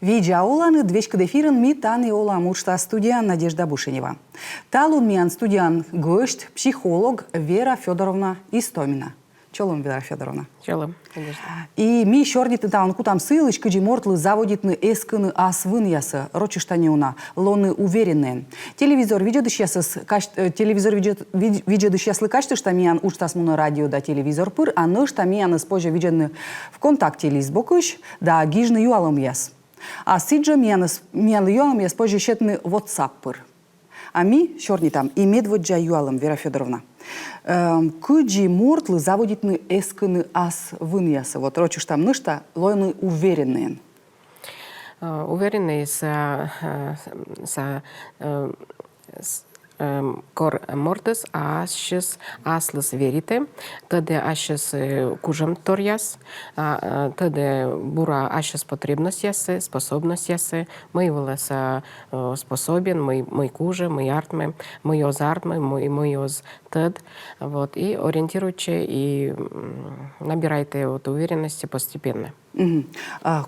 Видя оланы двечка дефирен ми таны олам учта студиян Надежда Бушенева. Талун миан студиян гость, психолог Вера Федоровна Истомина. Чолом, Вера Федоровна. Чолом, Надежда. И ми шордиты таун кутам сылочка мортлы заводитны эсканы асвын ясы, рочиштанеуна, лоны уверенные. Телевизор видеды яслы качты, что миан учтас муна радио да телевизор пыр, а ны что миан испожа видены ВКонтакте или избокыш, да гижны юалом яс. А сиджа миан юалом яс позже щетны WhatsApp пыр. А ми шорни там и медводжа юалом, Вера Федоровна. Кыджи мортлы заводитны эсканы ас выньясы. Вот рочишь там нышта, лойны уверенные. Уверенные кор мортес ашес аслас верите, таде ашес кужам торяс, таде бура ашес потребность ясе, способность ясе, мы волес способен, мы куже, мы артме, мы озартме, мы оз тед, вот, и ориентируйте и набирайте вот уверенности постепенно.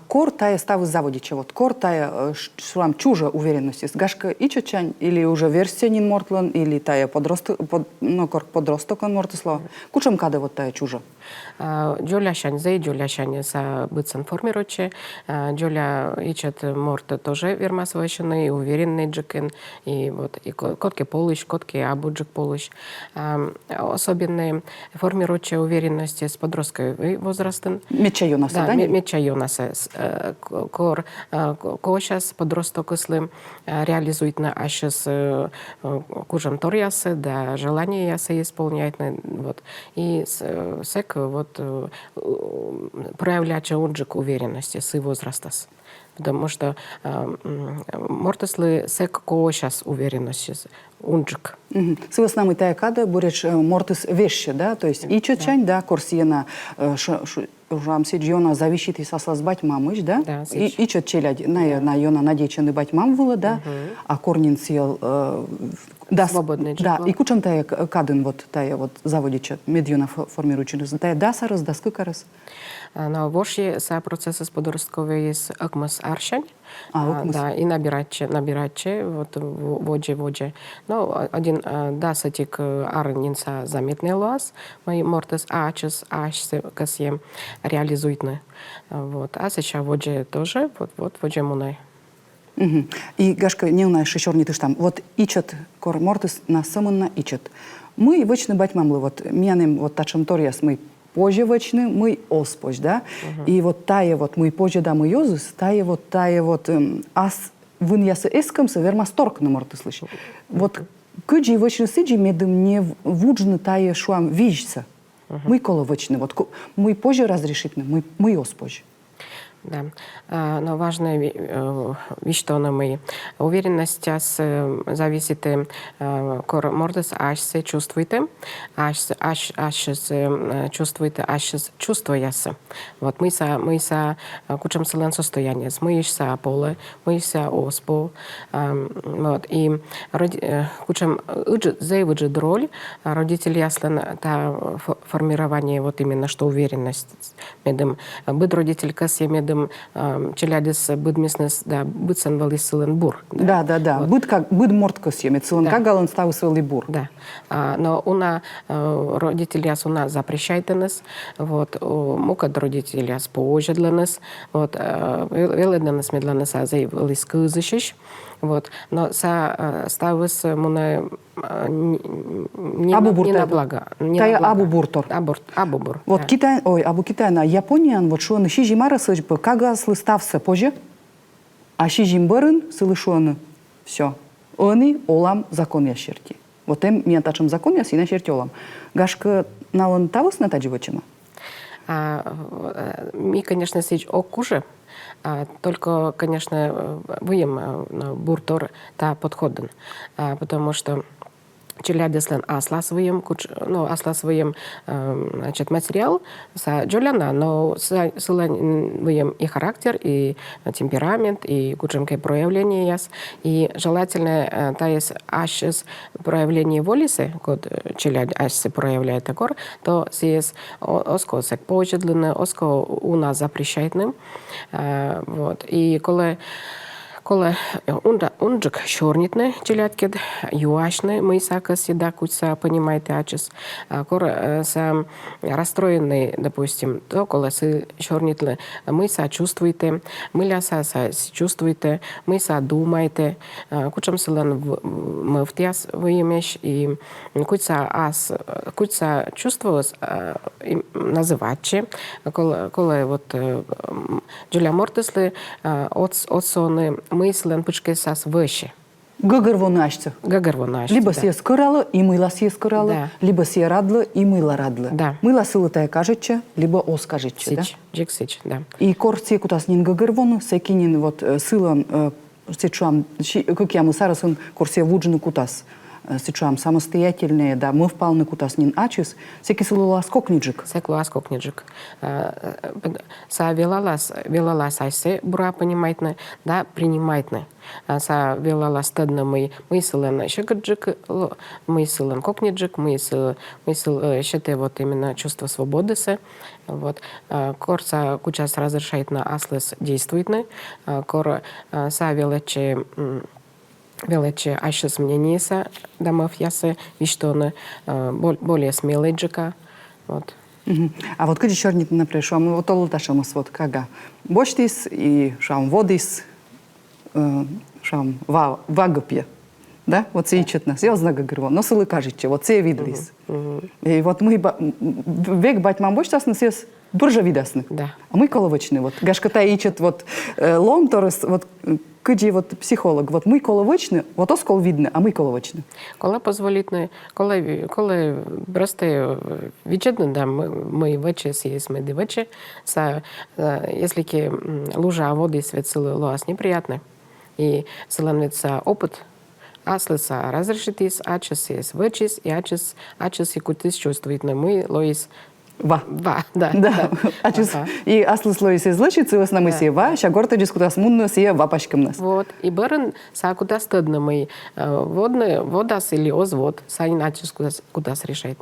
Кор тая ставы заводича, вот кор тая шурам чужа уверенности, сгашка и чачань, или уже версия нин мортлан, или тая подросток мортисло, кучам кады вот тая чужа. Джоляшань, джоляшань са быцан формируючи, джоля ичат морта тоже вермасовачены, уверенный джекен, и вот и котки полыш, котки абуджик полыш. Особенные формируючи уверенности с подростковым возрастом. Меча юнаса, да? Меча юнаса. Кор сейчас подросток ислым реализует на ашес кужам торясы, да желание ясы исполняет, вот. И сек вот проявлять унджик уверенности с возраста. Потому что мортеслы сек ко сейчас уверенности унджик. С веснами тая када буряч мортес вещи, да, то есть и чечань, да, корсиена ужам сиджиона зависит и сослаз бать мамыч, да, и чет челядь на йона надечены бать мам было, да, а корнин съел да, свободный джек. Да, и кучам тая кадын вот тая вот заводича медиона формирующий, тая дасарас, даскыкарас. На воші са процеси з подросткової з акмас аршань, да, и набирать, вот воджи. Но один дасатик арнинса заметный луаз, мой мортес ачес ашсе касьем реализуйтны. Вот, а сейчас воджи тоже, вот воджи мунай. И гашка не унаешь еще не ты там. Вот ичат кор мортес на самынна ичат. Мы вычны бать мамлы вот мянем вот тачем торьяс мы позже вычны, мы оспоч, да. И вот тая вот мы позже да мы йозус, тая вот ас выньясы эскамсы вермасторг на морты слышал. Вот кыджи вычны сиджи медым не вуджны тая шуам вижца. Мы коло вычны, вот мы позже разрешитны, мы оспоч. Да, но важная вещь, что на мы уверенность зависит кор мордес ашсе чувствуете, чувствуете, чувствуяся. Вот мы са кучам селен состояние, мы са поле, мы са оспо, вот и кучам заявить роль родители яслен та формирование вот именно что уверенность медом быть родитель касе медом челядис быдмиснес да быдсан вали силен бур. Да. Вот. Быд морткос емет силен кагалан ставы свели бур. Да. Но уна родители яс уна запрещает нас. Вот мукад родители яс поожа для нас. Вот веледна нас медля нас заявили скызышиш. Вот. Но са ставыс муна не на благо. Тая абубуртор. Абубур. Вот Китай, абу Китайна Япония, вот что на шижимара сыжбы, кагас лыстався позже, а шижимбырын сылышуаны. Все. Они олам закон ящерти. Вот им меня тачем закон яси на щерти олам. Гашка налан тавыс на тадживачима? Ми, конечно, сич окуже. Только, конечно, выем буртор та подходен, потому что челядеслен асла своим, ну, асла своим, значит, материал, са джоляна, но сылан и характер, и темперамент, и кучемке проявление яс, и желательно та есть ашес проявление волисы, код челяд ашse проявляет такор, то есть оско сек пожедленно, оско у нас запрещайтным, вот, и коли унджик чорнітне челядкед, юашне, ми сака сіда куца, понимаете, ачес. Кор са расстроенный, допустим, то коли си чорнітле, ми са чувствуйте, ми ляса са чувствуйте, ми са думайте, кучам селен мовтяс виємеш, і куца чувство називаче, коли вот Джуля Мортесли отсони мыслен пучке сас выше. Гăгăрвоны ашцы. Гăгăрвоны ашцы, Либо да. сие скыралы, и мыла сие скыралы, Да. либо сие радлы, и мыла радлы. Да. Мыла сылытая кажетче, либо ос кажетче, да? Сич, джик сич, да. И кор сие кутас нин гăгăрвоны, секинин вот сылан, сечуам, как я мы сарасын, кор сие вуджины кутас. Сечуам самостоятельные, да, мы впалны кутас нин ачис, секи сылыла скокниджик. Секлу аскокниджик. Са велалас айсе бура понимайтны, да, принимайтны. Са велалас тадны мы сылен щекаджик, мы сылен кокниджик, мы щете вот именно чувство свободы се. Вот. Кор са кучас разрешает на аслес действуйтны. Кор са велече ашес мнениеса домов ясы, виштоны более смелый джика. Вот. А вот когда чернит, например, что мы вот олташам вот кага, боштис и шам водис, шам вагопье, да, вот це ичет нас, я знаю гырво, но сылы кажете, вот це видлис. И вот мы век бать мам боштас нас есть буржа видасны. Да. А мы коловочны, вот гашката ичет вот лом торис, вот кыджи вот психолог, вот мы коловочны, вот оскол видно, а мы коловочны. Коли позволітно, коли просто відчетно, да, ми вече сієс меди вече, если ки лужа воды свет силы лоас неприятно, и селенвится опыт, аслиса разрешитис, ачес есть вечес, и ачес и кутис чувствует, но мы лоис Ва. Да. Да. А чис и аслы слои се злачит, силас на мысе ва, ща горта дискутас мунно сие вапачкам нас. Вот. И берен са куда стыдно мы водас или озвод, са иначе куда решает.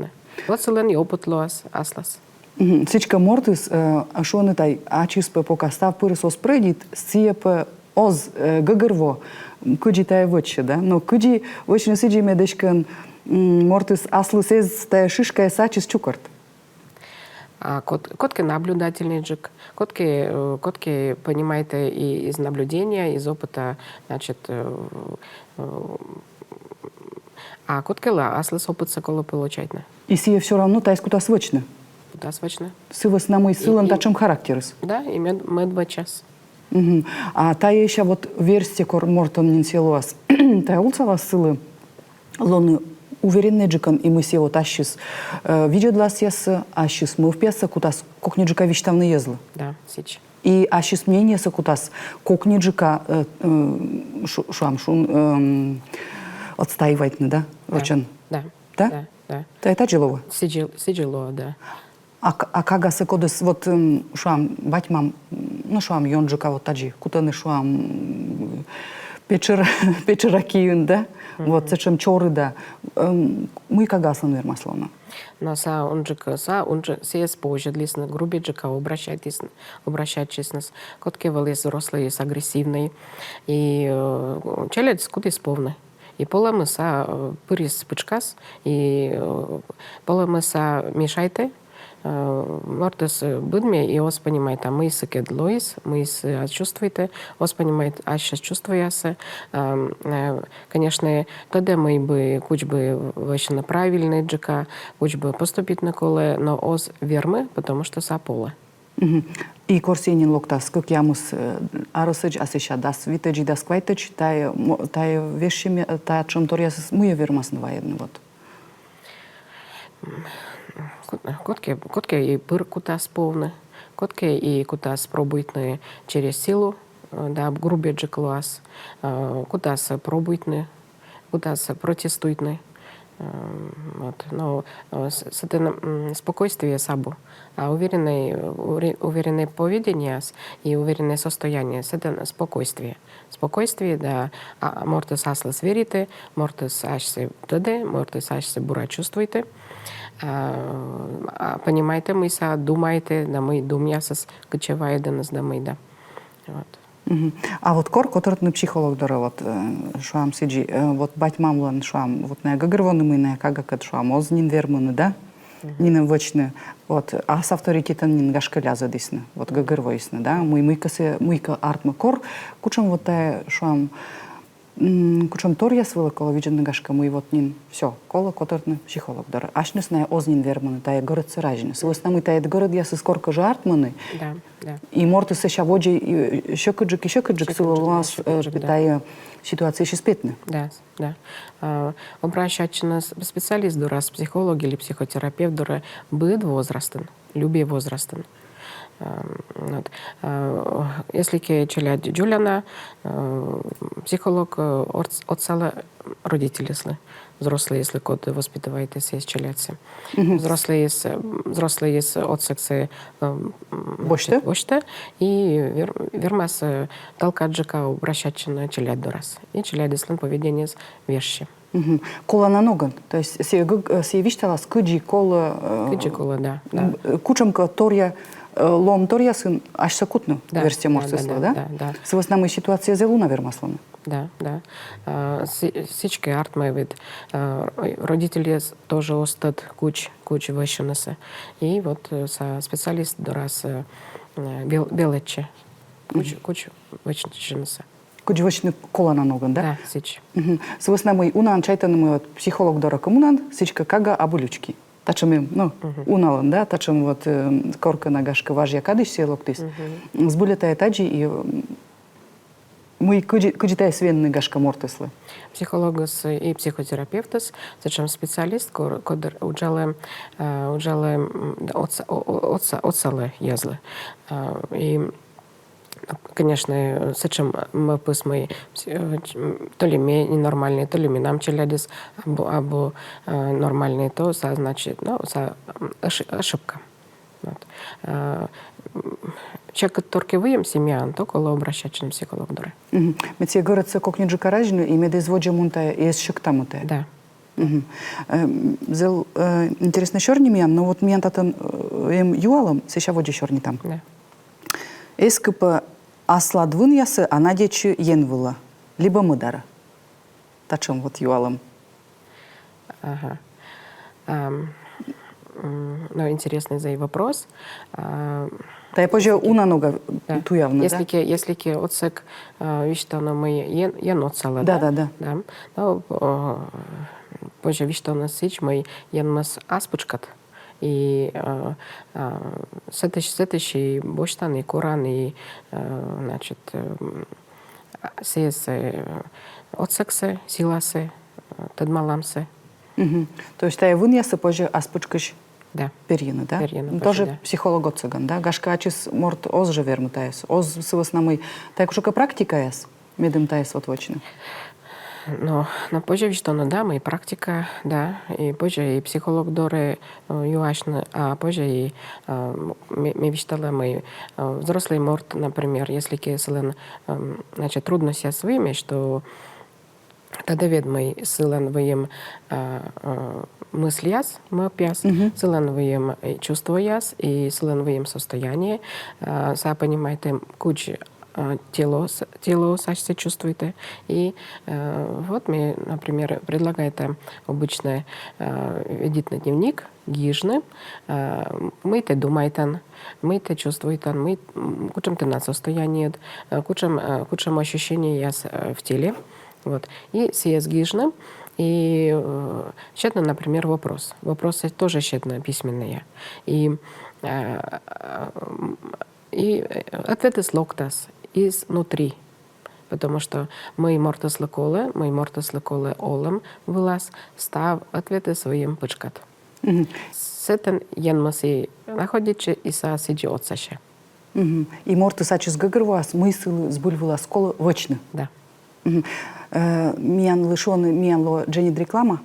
Вот селен и опыт лоас аслас. Сичка мортис, а шо не тай, а чис по покастав пырыс оспредит, сие по оз гăгăрво, кыджи тай вăче, да? Но кыджи вăчне сиджи медешкан мортис аслы сез тай шишка сачис чукарт. А котки наблюдательный джик, котки понимаете и из наблюдения, из опыта, значит, а котки аслыс опыт сокола получать. И сие все равно тай скута свочно. Куда свачно? Сывас на мой сылан тачем характерис. Да, и мед час. А та еще вот версия кор мортон нинселуас, та улцала сылы лоны уверенный джикан, и мы се вот ащис видео для сеса, ащис мы в пьеса кутас кокниджика виштавны езлы. Да, сич. И ащис мнение са кутас кокниджика шуамшун отстаивать, да? Очень. Да. Да? Да. Та это джилово. Сиджило, да. А кага се кодес вот шуам батьмам, ну шуам йонджика вот таджи, кутаны шуам печеракиюн, да? Вот зачем чоры, да. Мы кагаслан вермасловно. Но он же сеяс пожедлисны, грубиджика обращайтесь нас, котки вели взрослые, агрессивные, и челядь куди сповны. И полами са пиріс пичкас, и полами са мішайте, мортес будме, и ос понимает, а мы сыкед лоис, мы чувствуете, ос понимает, а сейчас чувствуяся. Конечно, тогда мы бы куч бы вещи правильные джика, куч бы поступить на коле, но ос вермы, потому что са поле. И корсенин локтас, как я мус аросыч, а сейчас дас витеджи дас квайтеч, тая вещами, тая чем то я мы вермасны военный вот. Котки и пыр кутас повны, котки и кутас пробуйтны через силу, да, грубе джеклуас, кутас пробуйтны, кутас протестуйтны, Вот, но с это спокойствие сабу, а уверенное поведение и уверенное состояние, это спокойствие. Спокойствие, да, мортес аслас верите, мортес ашсе тъде, мортес ашсе бура чувствуйте. Понимаете, мы са думаете, да мы думя с качевая да нас да мы да. Вот. А вот кор, который на психолог дора, вот шуам сиджи, вот бать мамлан шуам, вот на гагрвоны мы на кагакат шуам, ознин вермуны, да? Нинем вочны, вот, а с авторитетом нин гашкаля задисны, вот гагрвоисны, да? Мыйка артмы кор, кучам вот та шуам, кучам торья свыла кола виджен гашка, мы вот нин, все, кола, который психолог дора. Ашнес на ознин вермуны, тая город сыражны. Свойс нам и тая город я со скорка же артманы. Да, да. И мортес еще воджи, щекаджик, свыла у нас тая ситуация еще спетны. Да, да. Обращаться на специалист дура, психолог или психотерапевт дура, быт возрастен, любе возрастен. Вот. Если челядь Джуляна, психолог отцала родители, взрослые, если код воспитываете с челядцы. Взрослые есть от секции бочта и вермас толкаджика обращаться на челядь дурас. И челядь ислам поведение с вещи. Кола на ноган, то есть се виштала скыджи кола. Кыджи кола, да. Кучамка торья лом торья сын аж сакутну версия может слова, да? Да. Свойс нам и ситуация зелуна вермаслана. Да, да. Всички артмы вид. Родители тоже остат куч вещенеса. И вот специалист дорас белече. Куч вещенеса. Куч вещены кола на ноган, да? Да, сич. Свойс нам и унан чайтан мы психолог дора комунан, сичка кага абулючки. Тачем, ну, уналан, да, тачем вот корка на гашка важья кадыш селоктис. Сбулетая таджи и мы куджитай свенны гашка мортеслы. Психологос и психотерапевтос, зачем специалист, кодер уджале отсале язлы. И конечно, зачем мы письмы, то ли мы ненормальные, то ли мы нам челядис, або нормальные, то значит, ну, ошибка. Вот. Человек, который выем семьян, то коло обращаться на психолог дуре. Мы тебе говорят, что как ничего каражно, и мы дозводжу мунта, и есть шоктамута. Да. Зел интересно черный миян, но вот миян татан юалом, сейчас воджу черный там. Да. Эскипа асла двын ясы, а надечу енвыла, либо мыдара. Тачем вот юалом. Ага. Ну, интересный за вопрос. Та я позже уна нога туявна, да? Если отсек виштано мы енотсала, да. Ну, позже виштано сич мы енмас аспучкат. И сетещи боштан и коран и значит сес отсексе силасе тадмаламсе. То есть тая вын ясы позже аспучкаш. Да. Перьина, да? Перьина, тоже да. психолог отцыган, да? Гашка ачис морт оз же верму таес. Оз сывас намый. Так уж практика яс, медым таес вот вочно. Но позже что да, и практика, да, и позже и психолог доре юашны, а позже и мы виштала мы взрослый морт, например, если кеселен, значит, трудности с вами, что тогда вед мы силен выем мысль яс, мы пяс, силен выем чувство яс и силен выем состояние, понимаете, куча тело сачься чувствуете. И вот мне, например, предлагаете обычно ведить дневник, гижны, мы те думаете, мы те чувствуете, мы кучам те на состояние, кучам ощущения яс в теле. Вот. И съезд гижны. И щедно, например, вопрос. Вопросы тоже щедно письменные. И ответы слоктас изнутри. Потому что мы мортеслы коле олем вылаз, став ответы своим пычкат. Сетен енмаси находичи и са сиджи отсаще. И мортес ачис гагрвас, мысль сбульвала скола вочно. Да. Миян лишоны, миян ло дженит реклама.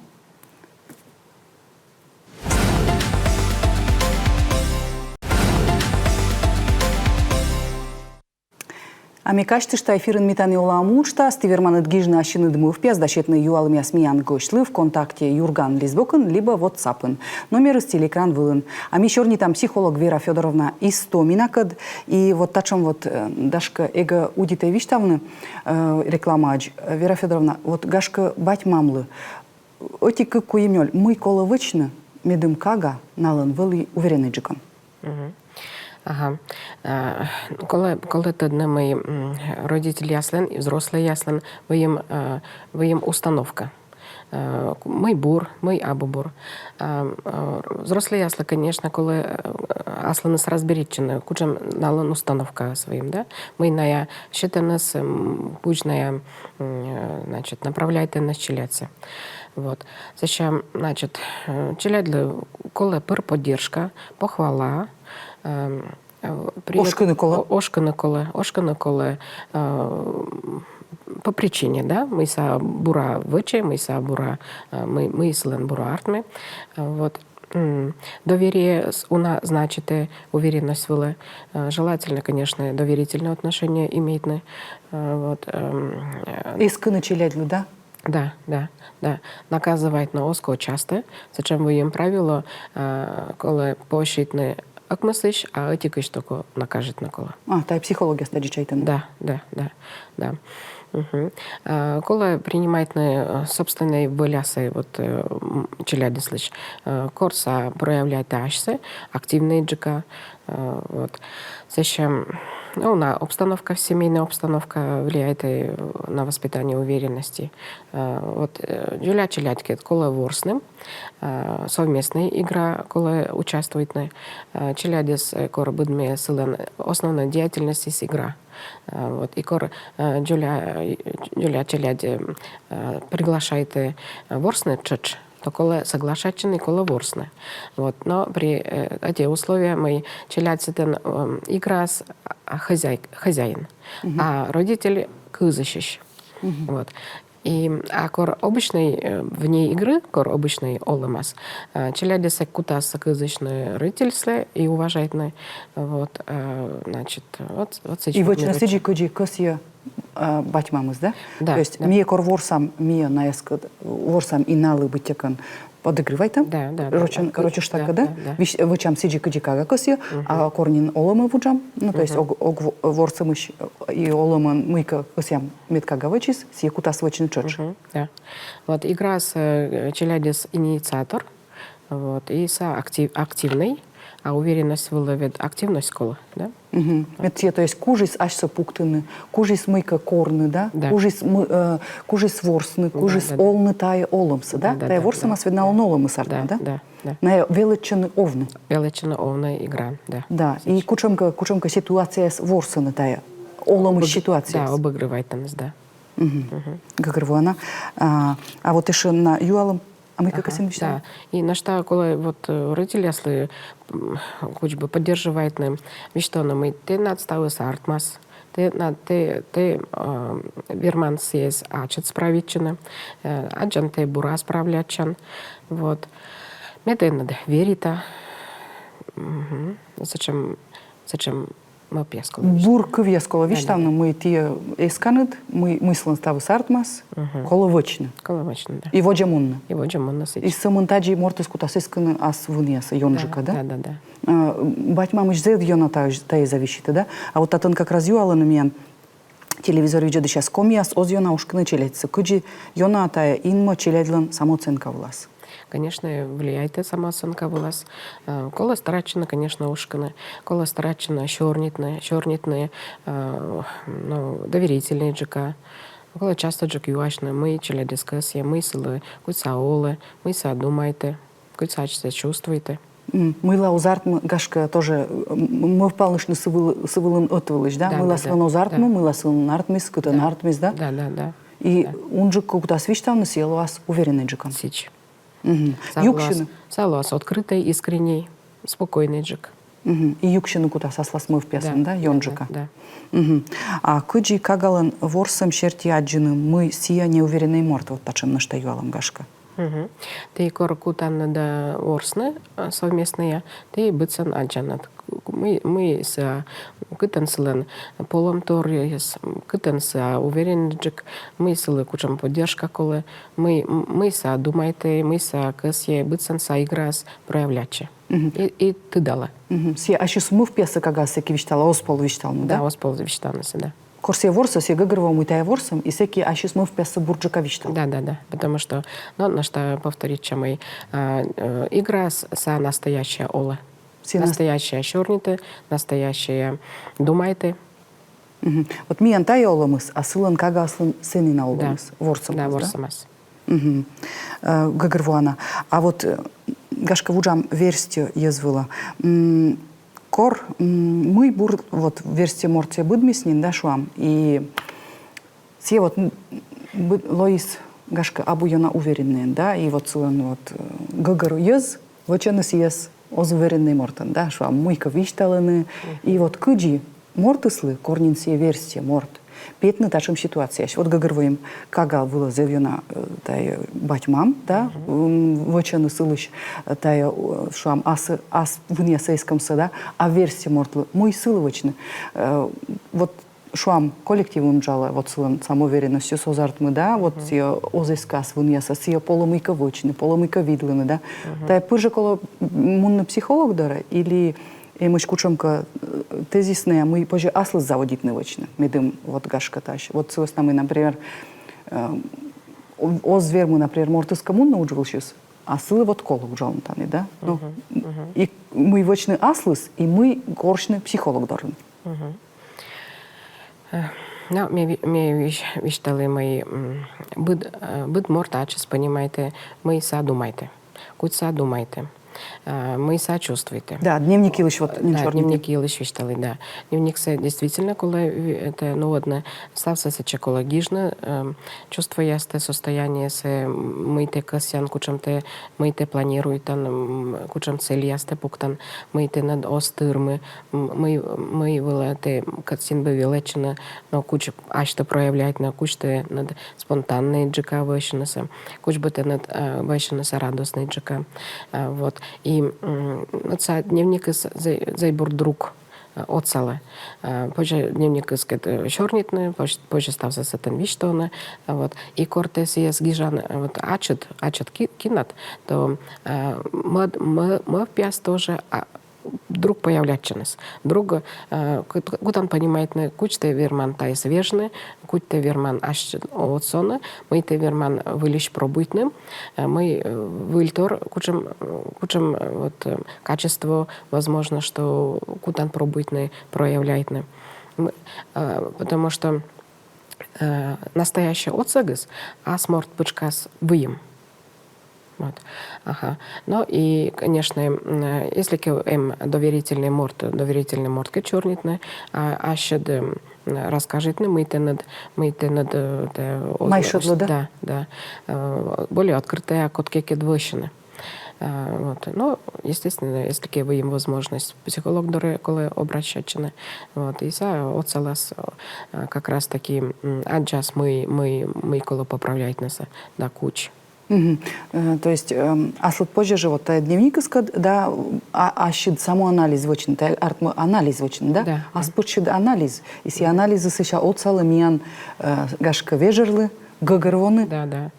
Ами качтышта эфирын митани оламушта, стиверманет гижна ашины дмыв пяз, дащетны юалым ясмиян гошлы в контакте Юрган Лизбокын, либо WhatsApp'ын. Номер из телекран вылын. Ами шорни там психолог Вера Федоровна Истомина кад, и вот тачем вот Дашка эго удите виштавны рекламач. Вера Федоровна, вот гашка бать мамлы. Оти как куемёль, мы коловычны, медым кага налын вели уверенный джикон. Ага. Коли то не ми родитель яслен і взрослий яслен, ви їм установка. Мой бур, мой абубур. Взрослый ясли, конечно, коли аслы нас разберитчины, кучам налон установка своим, да? Мы на счета нас пучная, значит, направляйте нас челяться. Вот. Зачем, значит, челядли, коли пир поддержка, похвала, Ошкини коле по причине, да, мы са бура выче, мы са бура, мы слен бура артми, вот. Доверие значит уверенность вела. Желательно, конечно, доверительные отношения иметь. Вот. Искренне челядли, да? Да. Наказывать на оско часто, зачем вы им правило, коли пощитне як мислиш, а тільки ж тако накажуть на коло. Та й психологія стаді чайтен. Да. Угу. Коли приймаєте собственні виляси, вот, челяди слиш, корса проявляєте ашсе, активний джика, вот. Це ще, на обстановка, семейная обстановка влияет на воспитание уверенности. Вот, джуля челядки, коли ворсним, совместная игра, коли участвует на челядис, кор будме силен, основная деятельность есть игра. Вот, и кор джуля челяди приглашает ворсный чач, то коли соглашаченый, коли ворсне. Вот. Но при эти условия мы челядцитен игра с хозяин, а родитель кызыщищ. Вот. А кор обычной вне игры, кор обычной олымас, челядиса кутаса кызычный родительство и уважательный. Вот, значит, вот и вот на сиджи коджи косия батьмамыз, да? Да. То есть мие кор ворсам, мие наескад ворсам и налы бытекан подыгрывай там. Да. Короче, штака, да? Вычам сиджи коджи кага косия, а корнин олымы вуджам, ну, то есть ворсамыш и олымын мыйка косиям меткага вычис, сие кутас вычин чоч. Да. Вот игра с челядис инициатор, вот, и со активный, а уверенность выловит активность школы, да? Это, то есть кужис аж сопуктыны, кужис мыйка корны, да? Кужис ворсны, кужис олны тая олымсы, да? Тая ворсама свидна олнолымы сарта, да? Да. На величины овны. Величина овна игра, да. Да, и кучемка ситуация с ворсаны тая, олымы ситуация. Да, обыгрывает нас, да. Как она. А вот еще на юалом, а мы как мечтаем? Да, и на что, коли вот родители, если хоть бы поддерживает нам, что мы ты надставы с артмас, ты верман съесть ачет справичен, аджан ты бура справлячен, вот. Мне ты надо верить, зачем мы пескали. Бурк вескола, виж там мы те эсканет, мы мыслен ставы с артмас, коловочны. Коловочны, да. И воджамунны. И с самонтаджи мортес кутас эсканы ас вынеса, йонжика, да? Да. Батьмамыш зед йона тае завищите, да? А вот татын как раз юала на меня телевизор видео сейчас комиас оз йона ушкны челядится. Кыджи йона тая инмо челядлан самооценка влас. Конечно, влияет самооценка в вас. Коли старачина, конечно, ушканы. Коли старачина чорнітне, доверительные джика. Коли часто джик юашны, мы челя дискуссия, мысли, куца олы, мы думайте, куца чувствуете. Мыла узартмы, гашка тоже, мы впалнышны сывылын отвылыш, да? Мыла сван узартмы, мыла сван артмис, кутан артмис, да? Да. И он джик, куда свиштавны, съел вас уверенный джикан. Сич. Юкшины. Салас открытый, искренний, спокойный джик. И юкшины куда сослас мы в песен, да? Йонджика. Да. А кыджи кагалан ворсам черти аджины мы сия неуверенный морт, вот тачем наштаюалам гашка. Ты куtan да орсны совместные, ты бытсан аджанат. Мы с кытан сылын полом торис, кытан с уверенджик, мы сылы кучам поддержка колы, мы са думайте, мы са кысье бытсан са играс проявляче. И ты дала. Се ашис мув пьеса кагасы ки виштала оспол вишталну, да? Да, оспол виштанасы, да. Корсе ворса се гыгрова мытая ворсом, и секи ашис мув пьеса бурджика виштал. Да. Потому что, ну, на что повторить, чем мы игра са настоящая ола. Настоящая шорниты, настоящая думайте. Вот ми антай оламыс, а сылан кага аслын сенина оламыс. Ворсом. Да, ворсамас. Гыгрвуана. А вот гашка вуджам верстию езвыла. Кор, мы бур, вот версия морте будмиснин, да, шуам. И все вот лоис гашка абуяна уверенные, да, и вот сылан вот гыгру ез, вочаныс ез, оз уверенный мортан, да, шуам муйка вишталаны. И вот кыджи мортыслы, корнин сие версия морт. Петны ташым ситуация. Вот гыгрвуем, кага выла зевьюна тай батьмам, да, вочаны сылыш тай шуам ас выне сейскомса, да, а версия мортлы, мой сыловочны. Вот шуам коллективум джала, вот сылан самоуверенностью созартмы, да, вот сия озескас вынеса, сия поломыка вочны, поломыка видлыны, да. Тай пырже коло мунны психолог дара, или мы кучамка тезисные, мы позже аслы заводить невочно. Медым вот гашка тащ. Вот с нами, например, озвер мы, например, мортыс коммун научил сейчас, а сылы вот колу ужалны таны, да? Ну, и мы вочны аслыс, и мы горшны психолог дорын. Ну, ми виштали ми быд мортачес, понимаете, мы са думайте. Куть са думайте. Мы сочувствуете. Да, дневник Илыч вот не да, черный. дневник Илыч виштали, да. Дневник се действительно, коли это, ну, одне, стався се чекологижно, чувство ясте состояние се, мийте касян, кучам те, мийте планируйтан, кучам цели ясте пуктан, мийте над остирми, ми вилете, касін би вілечина, но куч аште проявлять, на куч те над спонтанний джика вишенеся, куч би те над вишенеся радосний джика, вот. І це дневник зайбур друг оцеле. Позже дневник чорнітне, позже стався се ten віштоне, вот. І кортес є згіжан, вот, ачет кінат, то ми вп'яс тоже друг появляченес. Друг, кудан понимает, кучте верман та свежны, кучте верман аж отсоне, мы те верман вылищ пробуйтным, мы выльтор, кучем вот качество, возможно, что кудан пробуйтный проявляйтны. Потому что настоящий отсагыс, а сморт пычкас выем. Вот. Ага. Ну и, конечно, если доверительный морд чернитный, а ще расскажите, мийте над Майшодло, да? Да. Более открытые, котки кедвощины. Вот. Ну, естественно, если вы им возможность, психолог коли обращаться, вот, и оцелас как раз таки аджас мы коло поправлять нас, да, куч. То есть, аслык позже же вот дневник искад, да, щит самоанализ вочен, анализ вочен, да? Да. А спочит анализ. Если анализы сыща отцалы миян гашка вежерлы, гагервоны,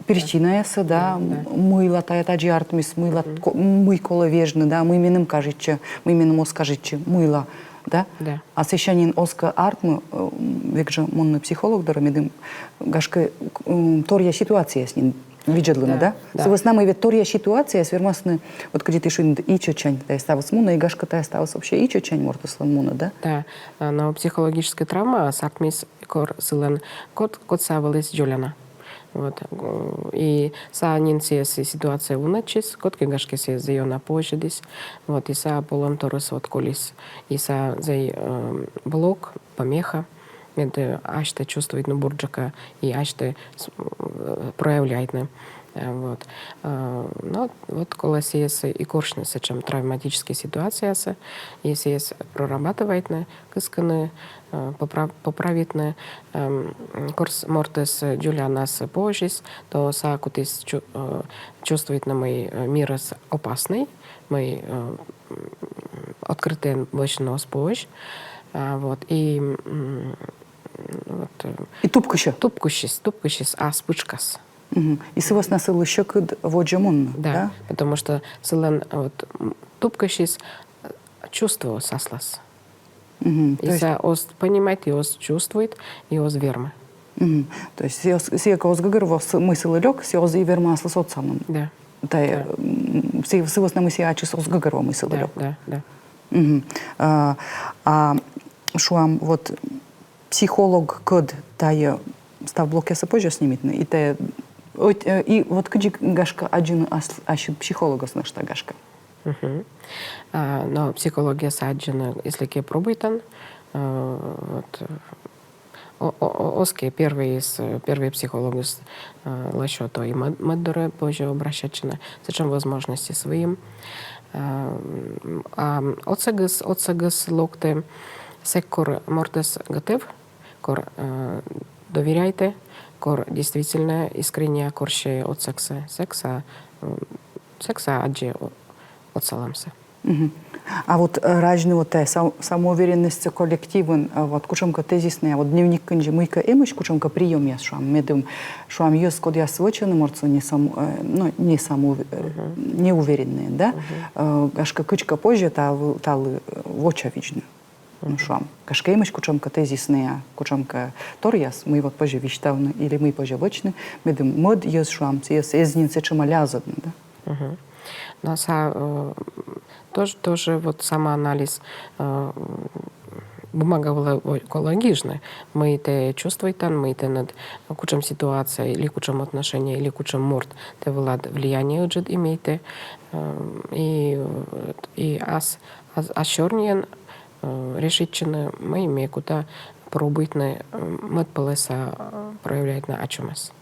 причина яса, да, мыла тая таджи артмис, мый кола вежны, да, мы именем кажется, мы именем оскажется, мыла, да? Да. А сещанин оска артмы, век же монный психолог, да, медым гашка торья ситуация с ним. Виджедлина, да? Да. С нами ведь торья ситуация, свермасны, вот когда ты шин и чочань, та осталась муна, и гашка та осталась вообще и чочань мортослан муна, да? Да, но психологическая травма, сартмис кор силен, кот савалис джоляна. Вот. И са нинция ситуация уначис, котки гашки се зайона пожидис, вот, и са полон торос вот колис, и са зай блок, помеха, это аште чувствует на бурджака и аште проявляет на. Вот. Ну, вот колись есть и коршнесы, чем травматические ситуации, если есть прорабатывать кысканы, поправить курс мортес Джулианас пожис, то сакутис чувствует на мой мир опасный, мой открытый вочный спож, вот, и вот, И тупкыşı. тупкущис, а спычкас. И сывас насыл еще кыд воджамун, Да, да? потому что сылен вот тупкащис чувство сослас. То есть, Если он понимает, и он чувствует, и он верма. то есть сиека озгыгырво мысль лег, сиоз и верма аслас отсамын. Да. Та сывас на мысли ачис озгыгырво мысль Да, лег. да, да. А шуам вот психолог код тая став блокеса позже снимет, и те и вот кыджик гашка один ащу психолога слышта гашка. Но психология саджена, если ке пробуйтан, вот оски первый психолог лащо то и маддоре позже обращачена, зачем возможности своим. А отсагас локте секкор мортес готов, кор доверяйте, кор действительно искренне корще от секса аджи от саламса. А вот разные вот самоуверенность коллективен, вот кучемка тезисная, вот дневник кынжи мыйка эмыш, кучемка прием я шуам, медым шуам ёс код я свочены морцы не уверенные, да? Гашка кычка позже талы вочевичны. Ну шуам. Гашка эмыш кучемка тезисная, кучемка торяс, мы вот позже вичтавны или мы позже вочны, медым мод ёс шуам, цес эзнинце чемалязадны, да? Но тоже вот самоанализ бумага была экологична. Мы это чувствуем, мы это над кучем ситуации, или кучем отношений, или кучем морд, это влияние уже имеет. И чернен решительно мы имеем куда пробовать на мэтпалеса проявлять на ачумас.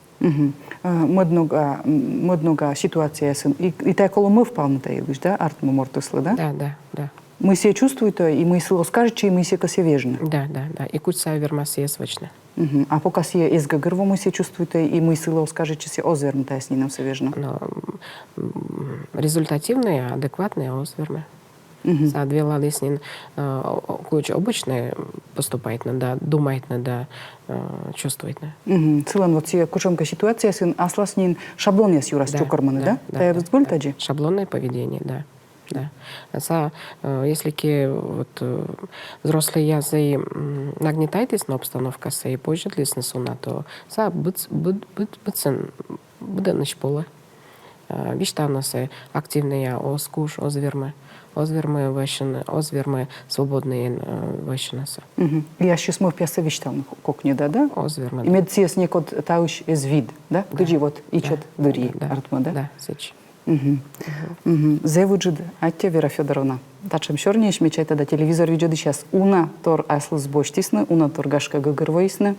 Моднога ситуация и та коло мы впал на тей, да, артму мортуслы, да? Да. Мы себя чувствуем, и мы себя скажем, и мы себя косевежны. Да. И куть са вермасия свочна. А пока себя из гагырво мы себя чувствуем, и мы себя скажем, что себя озвернутая с ним совежно. Но результативные, адекватные озверны. За две лады с ним куч обычно поступает, надо думать, надо чувствовать. Целан вот себе кучемка ситуация, сын аслас нин шаблон я с юрас чукорманы, да? Та разбыл таджи? Шаблонное поведение, да. Если вот взрослые языки нагнетайтесь на обстановку, и позже для снесуна, то буде на шполе. Вишта у нас активные оскуш, озвермы свободные вещенасы. Я сейчас мы пьяса виштам кокни, да? Озвермы. И медциес некот тауш из вид, да? Кыджи вот ичет дури, артма, да? Да, сеч. Зевуджид, аття Вера Федоровна. Тачем шорнеш мечайта да телевизор видео сейчас уна тор аслыс боштисны, уна тор гашка гагырвоисны.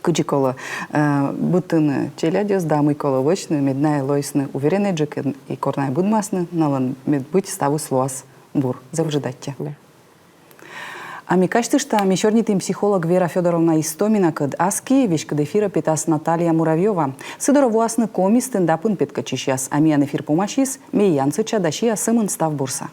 Кыджи кола бутыны челядес, дамы кола вочны, медная лойсны, уверенный джик и корная будмасны, налан мед быть ставу слоас бур. Зевуджид аття. Да. А ми кажете, что мещернитый психолог Вера Федоровна Истомина кад аски, вещь кад эфира питас Наталья Муравьева. Сидоров власны коми стендапын петкачищас, а ми эфир помощис, ми янцыча дащия сымын став бурса.